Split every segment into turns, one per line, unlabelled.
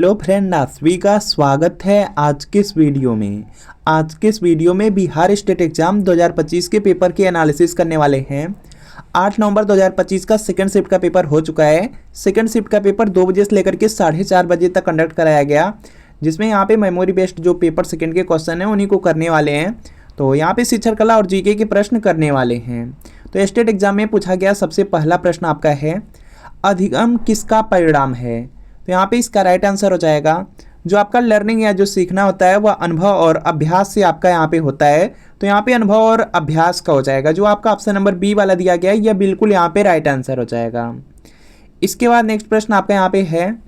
Hello friend, आप सभी का स्वागत है आज के इस वीडियो में। आज के इस वीडियो में बिहार स्टेट एग्जाम 2025 के पेपर की एनालिसिस करने वाले हैं। 8 नवंबर 2025 का सेकंड शिफ्ट का पेपर हो चुका है। सेकंड शिफ्ट का पेपर 2 बजे से लेकर के 4:30 बजे तक कंडक्ट कराया गया, जिसमें यहाँ पे मेमोरी बेस्ड जो पेपर सेकंड के क्वेश्चन हैं उन्हीं को करने वाले हैं। तो यहाँ पे शिक्षण कला और जीके के प्रश्न करने वाले हैं। तो स्टेट एग्जाम में पूछा गया सबसे पहला प्रश्न आपका है, अधिगम किसका परिणाम है? तो यहाँ पे इसका राइट आंसर हो जाएगा, जो आपका लर्निंग या जो सीखना होता है वह अनुभव और अभ्यास से आपका यहाँ पे होता है। तो यहाँ पे अनुभव और अभ्यास का हो जाएगा। जो आपका ऑप्शन नंबर बी वाला दिया गया है यह बिल्कुल यहाँ पे राइट आंसर हो जाएगा। इसके बाद नेक्स्ट प्रश्न आपका यहाँ पे है,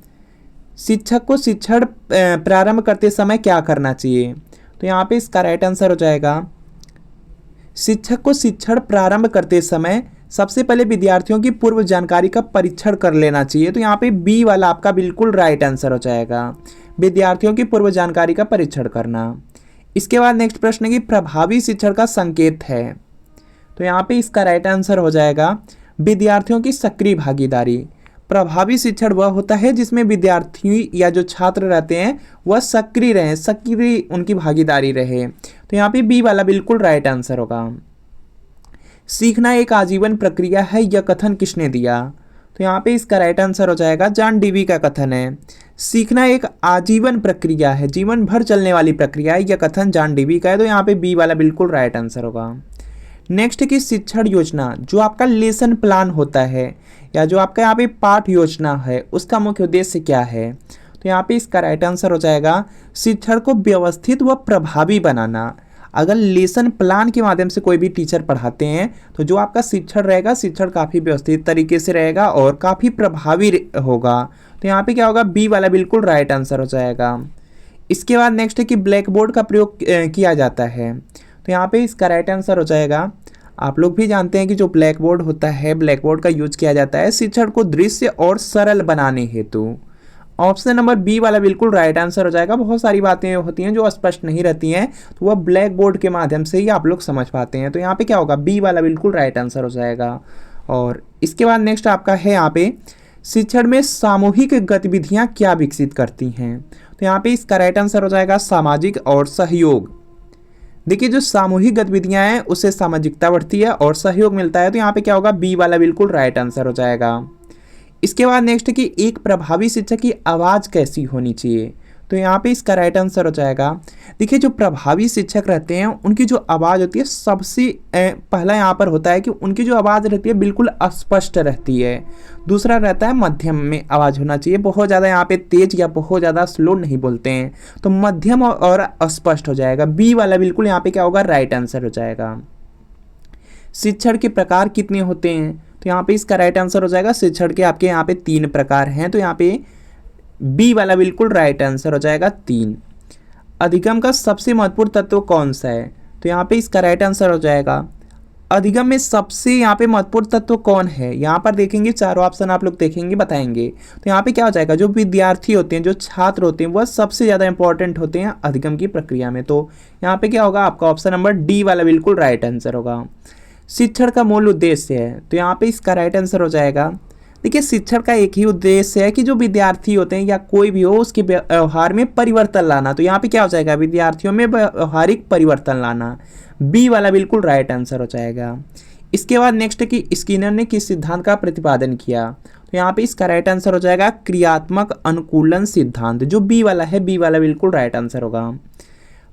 शिक्षक को शिक्षण प्रारंभ करते समय क्या करना चाहिए? तो यहाँ पे इसका राइट आंसर हो जाएगा, शिक्षक को शिक्षण प्रारंभ करते समय सबसे पहले विद्यार्थियों की पूर्व जानकारी का परीक्षण कर लेना चाहिए। तो यहाँ पे बी वाला आपका बिल्कुल राइट आंसर हो जाएगा, विद्यार्थियों की पूर्व जानकारी का परीक्षण करना। इसके बाद नेक्स्ट प्रश्न है कि प्रभावी शिक्षण का संकेत है। तो यहाँ पे इसका राइट आंसर हो जाएगा, विद्यार्थियों की सक्रिय भागीदारी। प्रभावी शिक्षण वह होता है जिसमें विद्यार्थी या जो छात्र रहते हैं वह सक्रिय रहें, सक्रिय उनकी भागीदारी रहे। तो यहाँ पे बी वाला बिल्कुल राइट आंसर होगा। सीखना एक आजीवन प्रक्रिया है, यह कथन किसने दिया? तो यहाँ पे इसका राइट आंसर हो जाएगा, जॉन डीवी का कथन है। सीखना एक आजीवन प्रक्रिया है, जीवन भर चलने वाली प्रक्रिया है, यह कथन जॉन डीवी का है। तो यहाँ पे बी वाला बिल्कुल राइट आंसर होगा। नेक्स्ट की शिक्षण योजना, जो आपका लेसन प्लान होता है या जो आपका यहाँ पे पाठ योजना है, उसका मुख्य उद्देश्य क्या है? तो यहाँ पे इसका राइट आंसर हो जाएगा, शिक्षण को व्यवस्थित व प्रभावी बनाना। अगर लेसन प्लान के माध्यम से कोई भी टीचर पढ़ाते हैं तो जो आपका शिक्षण रहेगा, शिक्षण काफ़ी व्यवस्थित तरीके से रहेगा और काफ़ी प्रभावी होगा। तो यहाँ पे क्या होगा, बी वाला बिल्कुल राइट आंसर हो जाएगा। इसके बाद नेक्स्ट है कि ब्लैक बोर्ड का प्रयोग किया जाता है। तो यहाँ पे इसका राइट आंसर हो जाएगा, आप लोग भी जानते हैं कि जो ब्लैक बोर्ड होता है, ब्लैक बोर्ड का यूज किया जाता है शिक्षण को दृश्य और सरल बनाने हेतु। ऑप्शन नंबर बी वाला बिल्कुल राइट आंसर हो जाएगा। बहुत सारी बातें होती हैं जो स्पष्ट नहीं रहती हैं, तो वह ब्लैक बोर्ड के माध्यम से ही आप लोग समझ पाते हैं। तो यहाँ पे क्या होगा, बी वाला बिल्कुल राइट आंसर हो जाएगा। और इसके बाद नेक्स्ट आपका है यहाँ पे, शिक्षण में सामूहिक गतिविधियाँ क्या विकसित करती हैं? तो यहाँ पे इसका राइट आंसर हो जाएगा, सामाजिक और सहयोग। देखिए, जो सामूहिक गतिविधियाँ हैं उससे सामाजिकता बढ़ती है और सहयोग मिलता है। तो यहाँ पे क्या होगा, बी वाला बिल्कुल राइट आंसर हो जाएगा। इसके बाद नेक्स्ट है कि एक प्रभावी शिक्षक की आवाज़ कैसी होनी चाहिए? तो यहाँ पे इसका राइट आंसर हो जाएगा, देखिए जो प्रभावी शिक्षक रहते हैं उनकी जो आवाज़ होती है सबसे पहला यहाँ पर होता है कि उनकी जो आवाज़ रहती है बिल्कुल स्पष्ट रहती है। दूसरा रहता है मध्यम में आवाज़ होना चाहिए, बहुत ज़्यादा यहाँ पे तेज या बहुत ज़्यादा स्लो नहीं बोलते हैं। तो मध्यम और स्पष्ट हो जाएगा। बी वाला बिल्कुल यहाँ पे क्या होगा, राइट आंसर हो जाएगा। शिक्षण के प्रकार कितने होते हैं? तो यहाँ पे इसका राइट आंसर हो जाएगा, शिक्षण के आपके यहाँ पे 3 प्रकार हैं। तो यहाँ पे बी वाला बिल्कुल राइट आंसर हो जाएगा, 3। अधिगम का सबसे महत्वपूर्ण तत्व कौन सा है? तो यहाँ पे इसका राइट आंसर हो जाएगा, अधिगम में सबसे यहाँ पे महत्वपूर्ण तत्व कौन है? यहाँ पर देखेंगे चारों ऑप्शन आप लोग देखेंगे, बताएंगे। तो यहाँ पे क्या हो जाएगा, जो विद्यार्थी होते हैं, जो छात्र होते हैं, वह सबसे ज़्यादा इंपॉर्टेंट होते हैं अधिगम की प्रक्रिया में। तो यहाँ पे क्या होगा, आपका ऑप्शन नंबर डी वाला बिल्कुल राइट आंसर होगा। शिक्षण का मूल उद्देश्य है, तो यहाँ पे इसका राइट आंसर हो जाएगा, देखिए शिक्षण का एक ही उद्देश्य है कि जो विद्यार्थी होते हैं या कोई भी हो उसके व्यवहार में परिवर्तन लाना। तो यहाँ पे क्या हो जाएगा, विद्यार्थियों में व्यवहारिक परिवर्तन लाना। बी वाला बिल्कुल राइट आंसर हो जाएगा। इसके बाद नेक्स्ट कि स्किनर ने किस सिद्धांत का प्रतिपादन किया? तो यहाँ पे इसका राइट आंसर हो जाएगा, क्रियात्मक अनुकूलन सिद्धांत, जो बी वाला है, बी वाला बिल्कुल राइट आंसर होगा।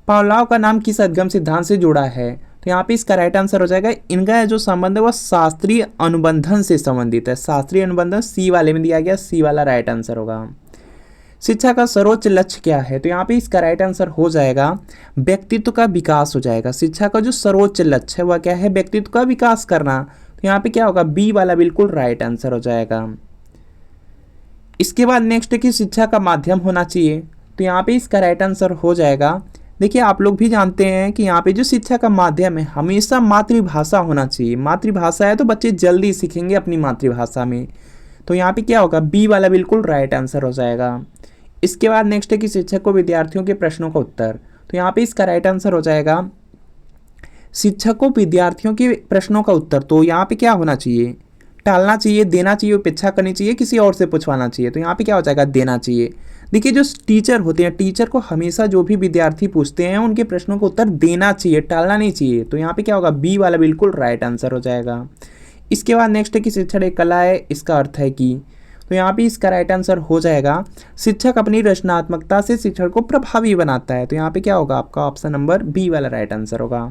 पावलोव का नाम किस अधिगम सिद्धांत से जुड़ा है? तो यहाँ पे इसका राइट आंसर हो जाएगा, इनका जो संबंध है वह शास्त्रीय अनुबंधन से संबंधित है। शास्त्रीय अनुबंधन सी वाले में दिया गया, सी वाला राइट आंसर होगा। शिक्षा का सर्वोच्च लक्ष्य क्या है? तो यहाँ पे इसका राइट आंसर हो जाएगा, व्यक्तित्व का विकास हो जाएगा। शिक्षा का जो सर्वोच्च लक्ष्य है वह क्या है, व्यक्तित्व का विकास करना। तो यहाँ पे क्या होगा, बी वाला बिल्कुल राइट आंसर हो जाएगा। इसके बाद नेक्स्ट है कि शिक्षा का माध्यम होना चाहिए। तो यहाँ पे इसका राइट आंसर हो जाएगा, देखिए आप लोग भी जानते हैं कि यहाँ पे जो शिक्षा का माध्यम है हमेशा मातृभाषा होना चाहिए। मातृभाषा है तो बच्चे जल्दी सीखेंगे अपनी मातृभाषा में। तो यहाँ पे क्या होगा, बी वाला बिल्कुल राइट आंसर हो जाएगा। इसके बाद नेक्स्ट है कि शिक्षक को विद्यार्थियों के प्रश्नों का उत्तर। तो यहाँ पे इसका राइट आंसर हो जाएगा, शिक्षक को विद्यार्थियों के प्रश्नों का उत्तर। तो यहाँ पे क्या होना चाहिए, टालना चाहिए, देना चाहिए, उपेक्षा करनी चाहिए, किसी और से पूछवाना चाहिए। तो यहाँ पे क्या हो जाएगा, देना चाहिए। देखिए जो टीचर होते हैं, टीचर को हमेशा जो भी विद्यार्थी पूछते हैं उनके प्रश्नों का उत्तर देना चाहिए, टालना नहीं चाहिए। तो यहाँ पे क्या होगा, बी वाला बिल्कुल राइट आंसर हो जाएगा। इसके बाद नेक्स्ट है कि शिक्षण एक कला है, इसका अर्थ है कि, तो यहाँ पे इसका राइट आंसर हो जाएगा शिक्षक अपनी रचनात्मकता से शिक्षण को प्रभावी बनाता है। तो यहाँ पे क्या होगा, आपका ऑप्शन नंबर बी वाला राइट आंसर होगा।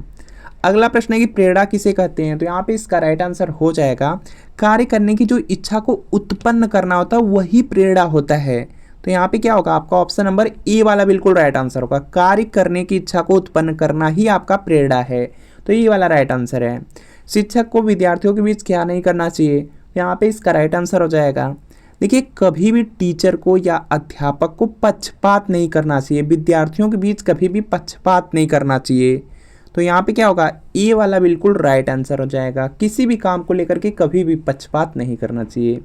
अगला प्रश्न है कि प्रेरणा किसे कहते हैं। तो यहाँ पे इसका राइट आंसर हो जाएगा कार्य करने की जो इच्छा को उत्पन्न करना होता है वही प्रेरणा होता है। तो यहाँ पे क्या होगा, आपका ऑप्शन नंबर ए वाला बिल्कुल राइट आंसर होगा। कार्य करने की इच्छा को उत्पन्न करना ही आपका प्रेरणा है। तो ये वाला राइट आंसर है। शिक्षक को विद्यार्थियों के बीच क्या नहीं करना चाहिए। तो यहाँ पे इसका राइट आंसर हो जाएगा, देखिए कभी भी टीचर को या अध्यापक को पक्षपात नहीं करना चाहिए, विद्यार्थियों के बीच कभी भी पक्षपात नहीं करना चाहिए। तो यहाँ पे क्या होगा, ए वाला बिल्कुल राइट आंसर हो जाएगा। किसी भी काम को लेकर के कभी भी पक्षपात नहीं करना चाहिए।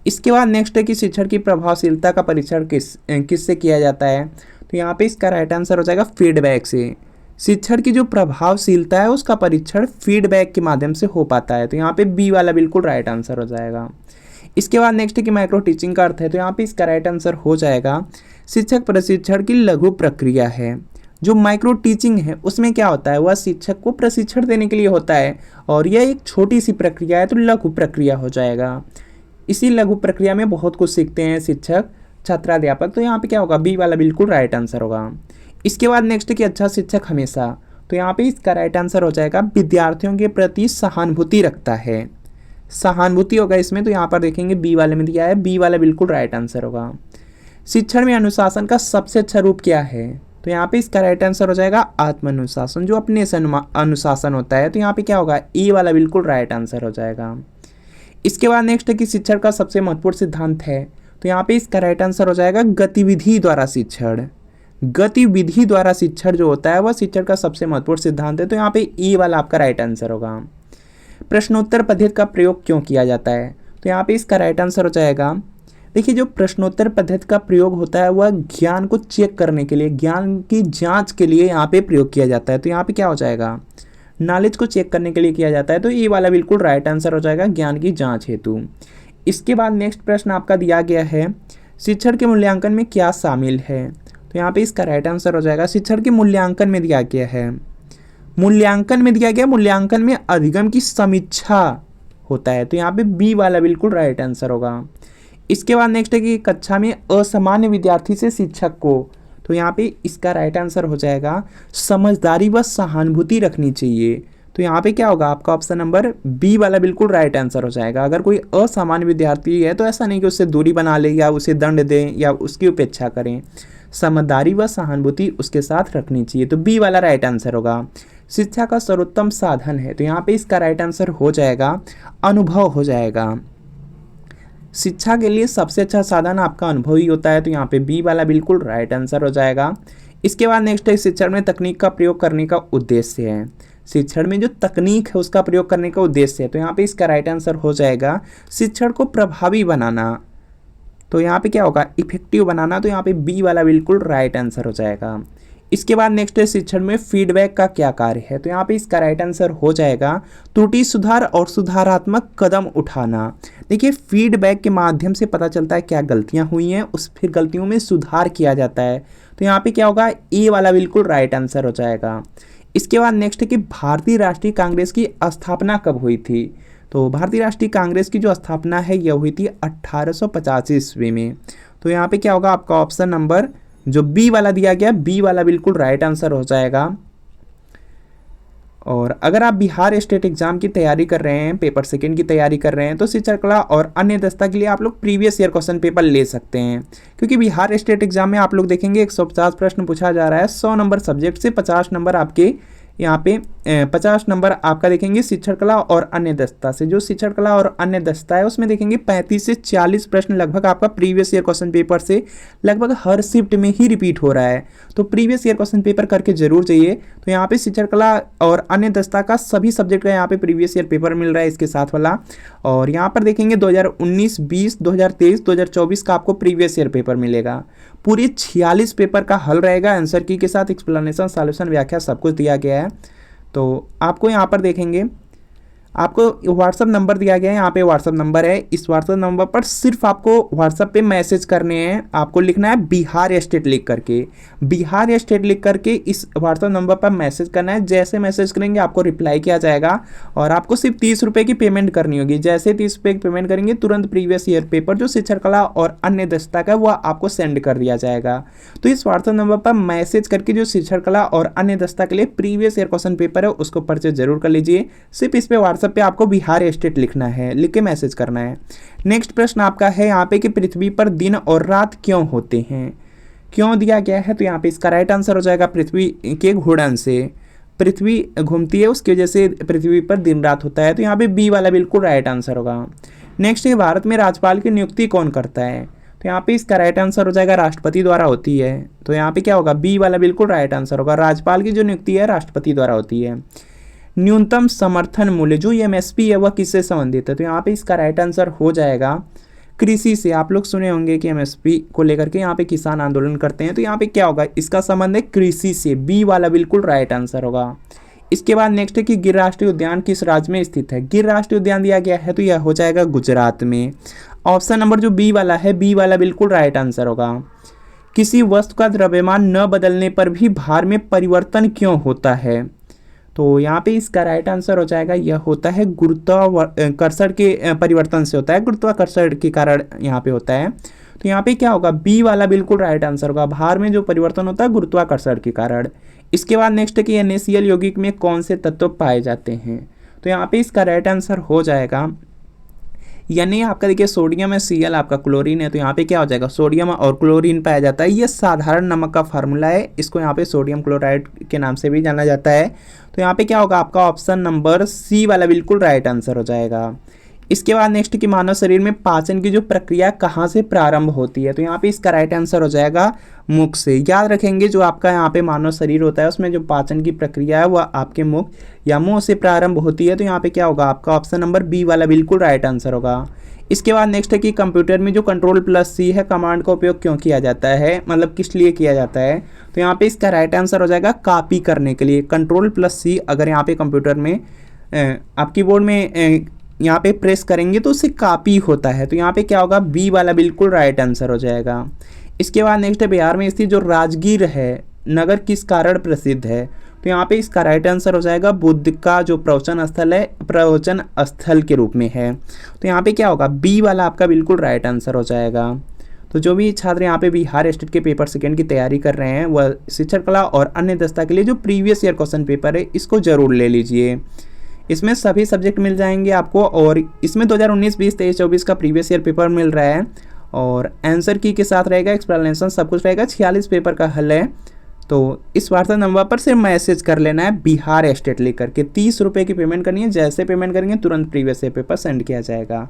इसके बाद नेक्स्ट है कि शिक्षण की प्रभावशीलता का परीक्षण किससे किया जाता है। तो यहाँ पे इसका राइट आंसर हो जाएगा फीडबैक से। शिक्षण की जो प्रभावशीलता है उसका परीक्षण फीडबैक के माध्यम से हो पाता है। तो यहाँ पे बी वाला बिल्कुल राइट आंसर हो जाएगा। इसके बाद नेक्स्ट है कि माइक्रो टीचिंग का अर्थ है। तो यहाँ पे इसका राइट आंसर हो जाएगा शिक्षक प्रशिक्षण की लघु प्रक्रिया है। जो माइक्रो टीचिंग है उसमें क्या होता है, वह शिक्षक को प्रशिक्षण देने के लिए होता है और यह एक छोटी सी प्रक्रिया है, तो लघु प्रक्रिया हो जाएगा। इसी लघु प्रक्रिया में बहुत कुछ सीखते हैं शिक्षक, छात्राध्यापक। तो यहाँ पे क्या होगा, बी वाला बिल्कुल राइट आंसर होगा। इसके बाद नेक्स्ट है कि अच्छा शिक्षक हमेशा, तो यहाँ पे इसका राइट आंसर हो जाएगा विद्यार्थियों के प्रति सहानुभूति रखता है। सहानुभूति होगा इसमें, तो यहाँ पर देखेंगे बी वाले में दिया है, बी वाला बिल्कुल राइट आंसर होगा। शिक्षण में अनुशासन का सबसे अच्छा रूप क्या है। तो यहाँ पे इसका राइट आंसर हो जाएगा आत्म अनुशासन, जो अपने से अनुशासन होता है। तो यहाँ पे क्या होगा, ए वाला बिल्कुल राइट आंसर हो जाएगा। इसके बाद नेक्स्ट है कि शिक्षण का सबसे महत्वपूर्ण सिद्धांत है। तो यहाँ पे इसका राइट आंसर हो जाएगा गतिविधि द्वारा शिक्षण। गतिविधि द्वारा शिक्षण जो होता है वह शिक्षण का सबसे महत्वपूर्ण सिद्धांत है। तो यहाँ पे ए वाला आपका राइट आंसर होगा। प्रश्नोत्तर पद्धति का प्रयोग क्यों किया जाता है। तो यहाँ पे इसका राइट आंसर हो जाएगा, देखिए जो प्रश्नोत्तर पद्धति का प्रयोग होता है वह ज्ञान को चेक करने के लिए, ज्ञान की जांच के लिए यहाँ पे प्रयोग किया जाता है। तो यहाँ पे क्या हो जाएगा, नॉलेज को चेक करने के लिए किया जाता है। तो ये वाला बिल्कुल राइट आंसर हो जाएगा, ज्ञान की जांच हेतु। इसके बाद नेक्स्ट प्रश्न आपका दिया गया है, शिक्षण के मूल्यांकन में क्या शामिल है। तो यहाँ पे इसका राइट आंसर हो जाएगा, शिक्षण के मूल्यांकन में दिया गया है, मूल्यांकन में दिया गया, मूल्यांकन में अधिगम की समीक्षा होता है। तो यहाँ पे बी वाला बिल्कुल राइट आंसर होगा। इसके बाद नेक्स्ट है कि कक्षा में असामान्य विद्यार्थी से शिक्षक को, तो यहाँ पे इसका राइट आंसर हो जाएगा समझदारी व सहानुभूति रखनी चाहिए। तो यहाँ पे क्या होगा, आपका ऑप्शन नंबर बी वाला बिल्कुल राइट आंसर हो जाएगा। अगर कोई असामान्य विद्यार्थी है तो ऐसा नहीं कि उससे दूरी बना ले या उसे दंड दें या उसकी उपेक्षा करें, समझदारी व सहानुभूति उसके साथ रखनी चाहिए। तो बी वाला राइट आंसर होगा। शिक्षा का सर्वोत्तम साधन है। तो यहाँ पे इसका राइट आंसर हो जाएगा अनुभव हो जाएगा। शिक्षा के लिए सबसे अच्छा साधन आपका अनुभव ही होता है। तो यहाँ पे बी वाला बिल्कुल राइट आंसर हो जाएगा। इसके बाद नेक्स्ट है शिक्षण में तकनीक का प्रयोग करने का उद्देश्य है। शिक्षण में जो तकनीक है उसका प्रयोग करने का उद्देश्य है। तो यहाँ पे इसका राइट आंसर हो जाएगा शिक्षण को प्रभावी बनाना। तो यहाँ पे क्या होगा, इफेक्टिव बनाना। तो यहाँ पे बी वाला बिल्कुल राइट आंसर हो जाएगा। इसके बाद नेक्स्ट है शिक्षण में फीडबैक का क्या कार्य है। तो यहाँ पे इसका राइट आंसर हो जाएगा त्रुटि सुधार और सुधारात्मक कदम उठाना। देखिए फीडबैक के माध्यम से पता चलता है क्या गलतियां हुई हैं, उस फिर गलतियों में सुधार किया जाता है। तो यहाँ पे क्या होगा, ए वाला बिल्कुल राइट आंसर हो जाएगा। इसके बाद नेक्स्ट है कि भारतीय राष्ट्रीय कांग्रेस की स्थापना कब हुई थी। तो भारतीय राष्ट्रीय कांग्रेस की जो स्थापना है यह हुई थी 1885 ईस्वी में। तो यहाँ पे क्या होगा, आपका ऑप्शन नंबर जो बी वाला दिया गया, बी वाला बिल्कुल राइट आंसर हो जाएगा। और अगर आप बिहार स्टेट एग्जाम की तैयारी कर रहे हैं, पेपर सेकंड की तैयारी कर रहे हैं, तो शिक्षण कला और अन्य दस्ता के लिए आप लोग प्रीवियस ईयर क्वेश्चन पेपर ले सकते हैं। क्योंकि बिहार स्टेट एग्जाम में आप लोग देखेंगे 150 प्रश्न पूछा जा रहा है। 100 नंबर सब्जेक्ट से 50 नंबर आपके यहाँ पे 50 नंबर आपका देखेंगे शिक्षण कला और अन्य दस्ता से। जो शिक्षण कला और अन्य दस्ता है उसमें देखेंगे 35 से 40 प्रश्न लगभग आपका प्रीवियस ईयर क्वेश्चन पेपर से लगभग हर शिफ्ट में ही रिपीट हो रहा है। तो प्रीवियस ईयर क्वेश्चन पेपर करके जरूर जाइए। तो यहाँ पे शिक्षण कला और अन्य दस्ता का सभी सब्जेक्ट का यहाँ पे प्रीवियस ईयर पेपर मिल रहा है इसके साथ वाला। और यहाँ पर देखेंगे 2019, 20, 2023, 2024 का आपको प्रीवियस ईयर पेपर मिलेगा। पूरे 46 पेपर का हल रहेगा, आंसर की के साथ एक्सप्लेनेशन, सॉल्यूशन, व्याख्या सब कुछ दिया गया है। तो आपको यहाँ पर देखेंगे आपको व्हाट्सअप नंबर दिया गया है, यहाँ पे व्हाट्सअप नंबर है। इस व्हाट्सअप नंबर पर सिर्फ आपको व्हाट्सअप पे मैसेज करने हैं। आपको लिखना है बिहार स्टेट लिख करके, बिहार स्टेट लिख करके इस व्हाट्सअप नंबर पर मैसेज करना है। जैसे मैसेज करेंगे आपको रिप्लाई किया जाएगा और आपको सिर्फ 30 रुपये की पेमेंट करनी होगी। जैसे 30 रुपये की पेमेंट करेंगे तुरंत प्रीवियस ईयर पेपर जो शिक्षण कला और अन्य दक्षता का वह आपको सेंड कर दिया जाएगा। तो इस व्हाट्सएप नंबर पर मैसेज करके जो शिक्षण कला और अन्य दक्षता के लिए प्रीवियस ईयर क्वेश्चन पेपर है उसको परचेज जरूर कर लीजिए। सिर्फ इस पे व्हाट्सएप पे आपको बिहार स्टेट लिखना है, लिख के मैसेज करना है। नेक्स्ट प्रश्न आपका है यहाँ पे कि पृथ्वी पर दिन और रात क्यों होते हैं, क्यों दिया गया है। तो यहाँ पे इसका राइट आंसर हो जाएगा पृथ्वी के घूर्णन से। पृथ्वी घूमती है उसकी वजह से पृथ्वी पर दिन रात होता है। तो यहाँ पे बी वाला बिल्कुल राइट आंसर होगा। नेक्स्ट है भारत में राज्यपाल की नियुक्ति कौन करता है। तो यहाँ पे इसका राइट आंसर हो जाएगा राष्ट्रपति द्वारा होती है। तो यहाँ पे क्या होगा, बी वाला बिल्कुल राइट आंसर होगा। राज्यपाल की जो नियुक्ति है राष्ट्रपति द्वारा होती है। न्यूनतम समर्थन मूल्य जो एमएसपी है वह किससे संबंधित है। तो यहाँ पे इसका राइट आंसर हो जाएगा कृषि से। आप लोग सुने होंगे कि एमएसपी को लेकर के यहाँ पे किसान आंदोलन करते हैं। तो यहाँ पे क्या होगा, इसका संबंध है कृषि से। बी वाला बिल्कुल राइट आंसर होगा। इसके बाद नेक्स्ट है कि गिर राष्ट्रीय उद्यान किस राज्य में स्थित है। गिर राष्ट्रीय उद्यान दिया गया है तो यह हो जाएगा गुजरात में। ऑप्शन नंबर जो बी वाला है, बी वाला बिल्कुल राइट आंसर होगा। किसी वस्तु का द्रव्यमान न बदलने पर भी भार में परिवर्तन क्यों होता है। तो यहाँ पे इसका राइट आंसर हो जाएगा, यह होता है गुरुत्वाकर्षण के परिवर्तन से होता है, गुरुत्वाकर्षण के कारण यहाँ पे होता है। तो यहाँ पे क्या होगा, बी वाला बिल्कुल राइट आंसर होगा। भार में जो परिवर्तन होता है गुरुत्वाकर्षण के कारण। इसके बाद नेक्स्ट है कि NaCl यौगिक में कौन से तत्व पाए जाते हैं। तो यहाँ पे इसका राइट आंसर हो जाएगा, यानी आपका देखिए सोडियम है, Cl आपका क्लोरीन है। तो यहाँ पे क्या हो जाएगा, सोडियम और क्लोरीन पाया जाता है। ये साधारण नमक का फार्मूला है, इसको यहाँ पे सोडियम क्लोराइड के नाम से भी जाना जाता है। तो यहाँ पे क्या होगा, आपका ऑप्शन नंबर सी वाला बिल्कुल राइट आंसर हो जाएगा। इसके बाद नेक्स्ट कि मानव शरीर में पाचन की जो प्रक्रिया कहाँ से प्रारंभ होती है। तो यहाँ पे इसका राइट आंसर हो जाएगा मुख से। याद रखेंगे जो आपका यहाँ पे मानव शरीर होता है उसमें जो पाचन की प्रक्रिया है वह आपके मुख या मुंह से प्रारंभ होती है। तो यहाँ पे क्या होगा, आपका ऑप्शन नंबर बी वाला बिल्कुल राइट आंसर होगा। इसके बाद नेक्स्ट है कि कंप्यूटर में जो Ctrl+C है कमांड का उपयोग क्यों किया जाता है, मतलब किस लिए किया जाता है। तो यहाँ पे इसका राइट आंसर हो जाएगा कॉपी करने के लिए। Ctrl+C अगर यहाँ पे कंप्यूटर में आप कीबोर्ड में यहाँ पे प्रेस करेंगे तो उससे कॉपी होता है। तो यहाँ पे क्या होगा, बी वाला बिल्कुल राइट आंसर हो जाएगा। इसके बाद नेक्स्ट है बिहार में स्थित जो राजगीर है नगर किस कारण प्रसिद्ध है। तो यहाँ पे इसका राइट आंसर हो जाएगा बुद्ध का जो प्रवचन स्थल है, प्रवचन स्थल के रूप में है। तो यहाँ पे क्या होगा, बी वाला आपका बिल्कुल राइट आंसर हो जाएगा। तो जो भी छात्र यहाँ पे बिहार स्टेट के पेपर सेकंड की तैयारी कर रहे हैं वह शिक्षण कला और अन्य दक्षता के लिए जो प्रीवियस ईयर क्वेश्चन पेपर है इसको जरूर ले लीजिए। इसमें सभी सब्जेक्ट मिल जाएंगे आपको और इसमें 2019, 20, 23, 24 का प्रीवियस ईयर पेपर मिल रहा है और आंसर की के साथ रहेगा, एक्सप्लेनेशन सब कुछ रहेगा। 46 पेपर का हल है। तो इस व्हाट्सएप नंबर पर सिर्फ मैसेज कर लेना है बिहार स्टेट लिख करके। 30 रुपये की पेमेंट करनी है। जैसे पेमेंट करेंगे तुरंत प्रीवियस ईयर पेपर सेंड किया जाएगा।